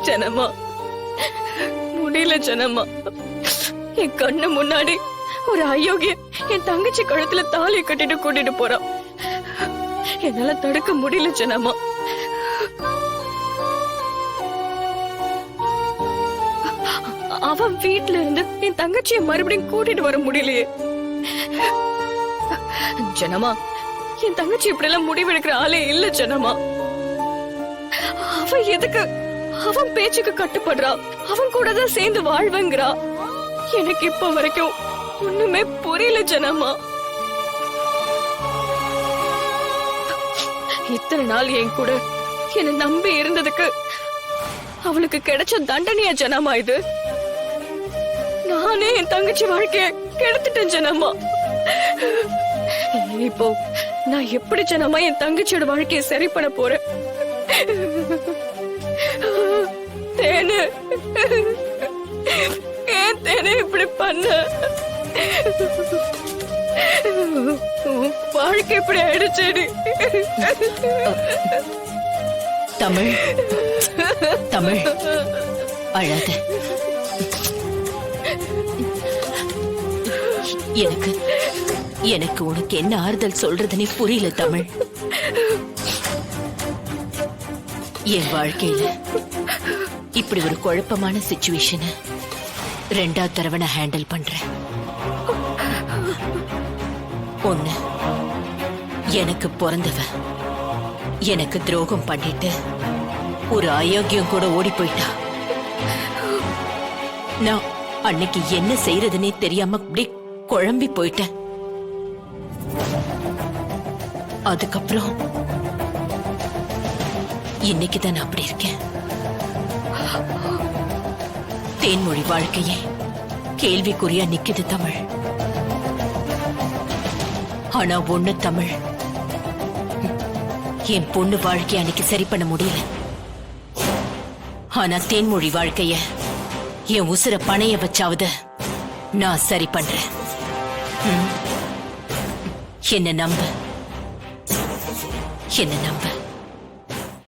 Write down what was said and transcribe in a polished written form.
ஜனமா, முடியல ஜனமா. என் கண்ணு முன்னாடி ஒரு அயோக்கிய என் தங்கச்சி கழுத்துல தாலியை கட்டிட்டு கூட்டிட்டு போறான். என்னால தடுக்க முடியல ஜனமா. அவன் வீட்டுல இருந்து என் தங்கச்சியை மறுபடியும் கூட்டிட்டு வர முடியலையே ஜனமா. என் தங்கச்சி இப்படி எல்லாம் முடிவெடுக்கிற ஆளே இல்ல ஜனமா. அவன் எதுக்கு அவன் பேச்சுக்கு கட்டுப்படுறா? அவன் கூட தான் சேர்ந்து வாழ்வங்கிறா. எனக்கு இப்ப வரைக்கும் ஒண்ணுமே புரியல ஜனமா. இத்தனை நாள் என் கூட என்ன நம்பி இருந்ததுக்கு அவளுக்கு கிடைச்ச தண்டனையா ஜனமா இது? நானே என் தங்கச்சி வாழ்க்கைய கெடுத்துட்டேன் ஜனமா. இப்போ நான் எப்படி ஜனமா என் தங்கச்சியோட வாழ்க்கையை சரி பண்ண போறேன்? தேனு, ஏன் தேனு இப்படி பண்ண? வாழ்க்கை இப்படி ஆயிடுச்சேடி. தமிழ், தமிழ் அழாத. எனக்கு உனக்கு என்ன ஆறுதல் சொல்றதுன்னே புரியல தமிழ். என் வாழ்க்கையில இப்படி ஒரு குழப்பமான சிச்சுவேஷன் ரெண்டாவது தடவை நான் ஹேண்டில் பண்றேன். ஒண்ணு, எனக்கு பிறந்தவ எனக்கு துரோகம் பண்ணிட்டு ஒரு அயோக்கியம் கூட ஓடி போயிட்டா. நான் அன்னைக்கு என்ன செய்யறதுன்னே தெரியாம அப்படி குழம்பி போயிட்டேன். அதுக்கப்புறம் இன்னைக்குதான் நான் அப்படி இருக்கேன். தேன்மொழி வாழ்க்கையே கேள்விக்குறியா நிக்குது தமிழ். ஆனா ஒண்ணு தமிழ், என் பொண்ணு வாழ்க்கைய அன்னைக்கு சரி பண்ண முடியல. ஆனா தேன்மொழி வாழ்க்கைய என் உசுர பணைய வச்சாவது நான் சரி பண்றேன். என்ன நம்ப, என்ன நம்ப.